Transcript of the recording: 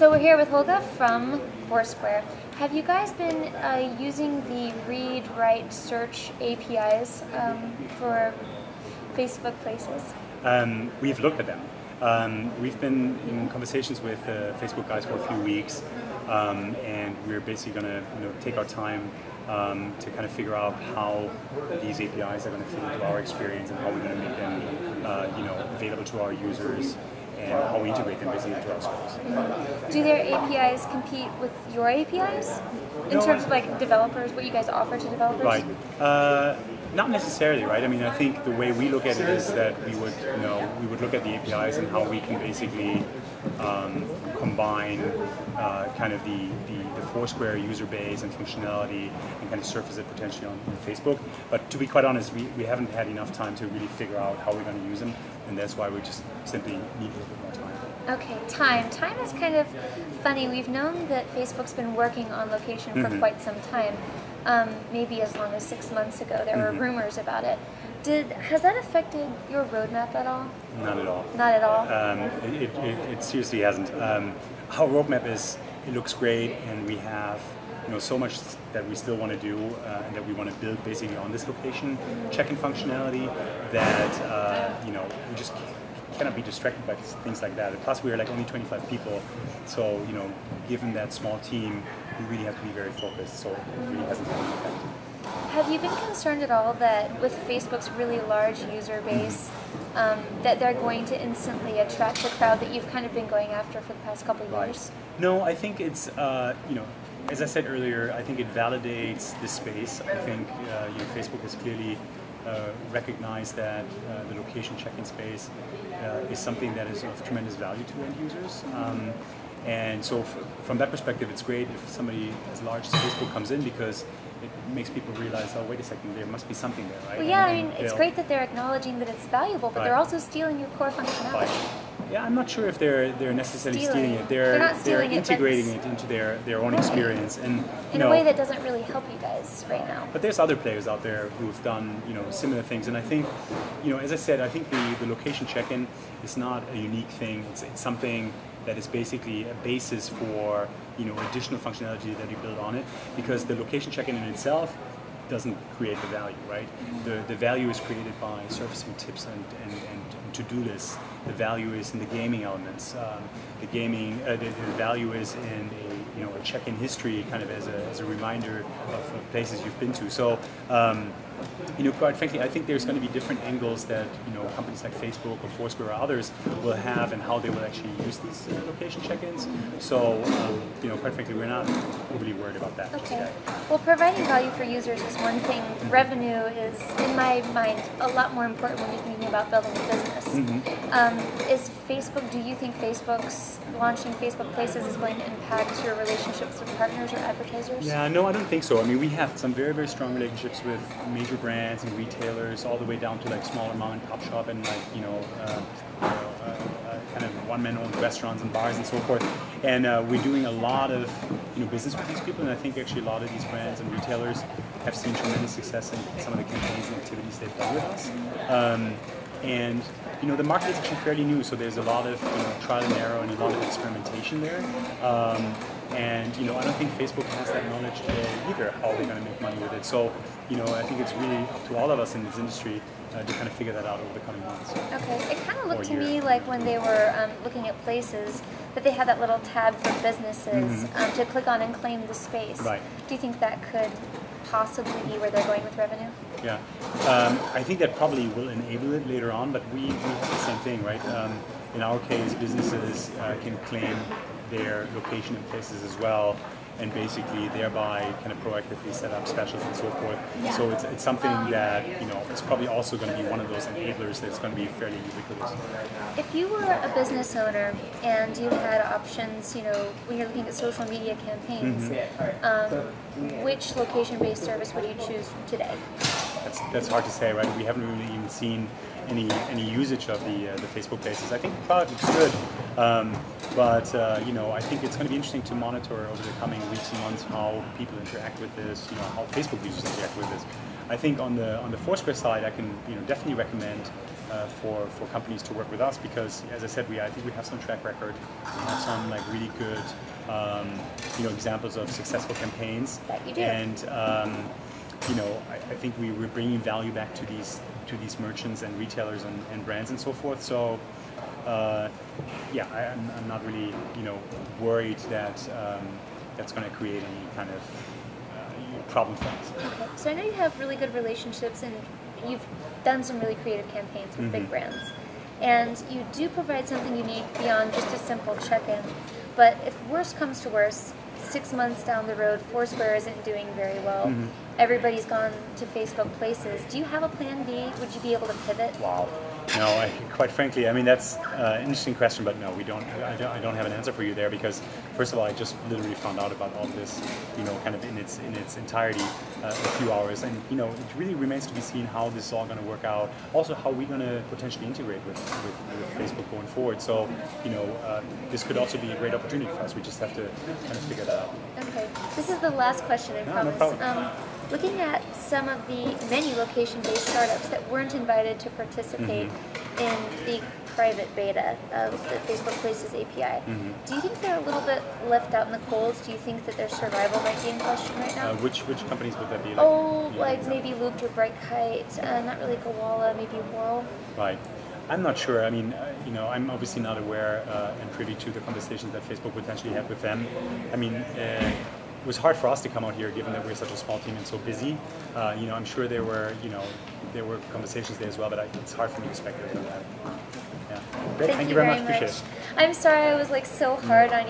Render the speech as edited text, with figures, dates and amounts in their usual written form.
So we're here with Holga from Foursquare. Have you guys been using the read, write, search APIs for Facebook Places? We've looked at them. We've been in conversations with Facebook guys for a few weeks, and we're basically going to take our time to kind of figure out how these APIs are going to fit into our experience and how we're going to make them available to our users, and how we integrate them basically into our stores. Do their APIs compete with your APIs in terms of like developers, what you guys offer to developers? Right. Not necessarily, right? I mean, I think the way we look at it is that we would look at the APIs and how we can basically combine kind of the Foursquare user base and functionality and kind of surface it potentially on Facebook. But to be quite honest, we haven't had enough time to really figure out how we're going to use them, and that's why we just simply need a little bit more time. Okay, time. Time is kind of funny. We've known that Facebook's been working on location for quite some time. Maybe as long as 6 months ago, there were rumors about it. Has that affected your roadmap at all? Not at all. Not at all? It seriously hasn't. Our roadmap it looks great, and we have so much that we still want to do and that we want to build basically on this location check-in functionality that we just cannot be distracted by things like that. And plus, we are like only 25 people, so given that small team, we really have to be very focused. So it really hasn't had an effect. Have you been concerned at all that with Facebook's really large user base, that they're going to instantly attract the crowd that you've kind of been going after for the past couple of years? No, I think it's as I said earlier, I think it validates the space. I think Facebook has clearly recognized that the location check-in space is something that is of tremendous value to end users. And so from that perspective, it's great if somebody as large as Facebook comes in, because it makes people realize, oh, wait a second, there must be something there, right? Well, yeah, I mean, it's great that they're acknowledging that it's valuable, but they're also stealing your core functionality. Yeah, I'm not sure if they're necessarily stealing it. They're integrating it into their own experience, and in a way that doesn't really help you guys right now. But there's other players out there who've done similar things, and I think as I said, I think the location check-in is not a unique thing. It's something that is basically a basis for additional functionality that you build on it, because the location check-in in itself doesn't create the value, right? The value is created by surfacing tips and to-do lists. The value is in the gaming elements. The value is in a check-in history, kind of as a reminder of places you've been to. So quite frankly, I think there's going to be different angles that companies like Facebook or Foursquare or others will have, and how they will actually use these location check-ins. So quite frankly, we're not overly worried about that. Okay. Well, providing value for users is one thing. Revenue is, in my mind, a lot more important when you're thinking about building a business. Do you think Facebook's launching Facebook Places is going to impact your relationships with partners or advertisers? Yeah, no, I don't think so. I mean, we have some very, very strong relationships with major brands and retailers, all the way down to like smaller mom and pop shop and like kind of one-man-owned restaurants and bars and so forth. And we're doing a lot of business with these people, and I think actually a lot of these brands and retailers have seen tremendous success in some of the campaigns and activities they've done with us. And the market is actually fairly new, so there's a lot of trial and error and a lot of experimentation there. And I don't think Facebook has that knowledge today either, how they're going to make money with it. So I think it's really up to all of us in this industry to kind of figure that out over the coming months. Okay, it kind of looked to me like when they were looking at Places, that they had that little tab for businesses to click on and claim the space. Right. Do you think that could possibly be where they're going with revenue? Yeah, I think that probably will enable it later on, but we have the same thing, right? In our case, businesses can claim their location in Places as well, and basically thereby kind of proactively set up specials and so forth. Yeah. So it's something that it's probably also going to be one of those enablers that's going to be fairly ubiquitous. If you were a business owner and you had options, when you're looking at social media campaigns, which location-based service would you choose today? That's hard to say, right? We haven't really even seen any usage of the Facebook Places. I think the product looks good, but I think it's going to be interesting to monitor over the coming weeks and months how people interact with this, how Facebook users interact with this. I think on the Foursquare side, I can definitely recommend for companies to work with us, because, as I said, I think we have some track record, we have some like really good examples of successful campaigns, that you do. And I think we're bringing value back to these merchants and retailers and brands and so forth. So I'm not really worried that that's going to create any kind of problem for us. Okay. So I know you have really good relationships, and you've done some really creative campaigns with big brands, and you do provide something unique beyond just a simple check-in. But if worse comes to worse, 6 months down the road, Foursquare isn't doing very well. Everybody's gone to Facebook Places. Do you have a plan B? Would you be able to pivot? Wow. No, quite frankly, I mean, that's an interesting question, but no, we don't. I don't have an answer for you there, because first of all, I just literally found out about all this, kind of in its entirety a few hours, and it really remains to be seen how this is all going to work out. Also, how we're going to potentially integrate with Facebook going forward. So, this could also be a great opportunity for us. We just have to kind of figure that out. Okay, this is the last question, I promise. No problem. Looking at some of the many location-based startups that weren't invited to participate in the private beta of the Facebook Places API, do you think they're a little bit left out in the cold? Do you think that their survival might be in question right now? Which companies would that be? Like maybe Looped or Brightkite, not really Gowalla, maybe Whirl. Right. I'm not sure. I mean, I'm obviously not aware and privy to the conversations that Facebook potentially had with them. I mean, it was hard for us to come out here, given that we're such a small team and so busy. I'm sure there were conversations there as well, but it's hard for me to speculate on that. Yeah. Great. Thank you very much. Appreciate it. I'm sorry I was like so hard on you.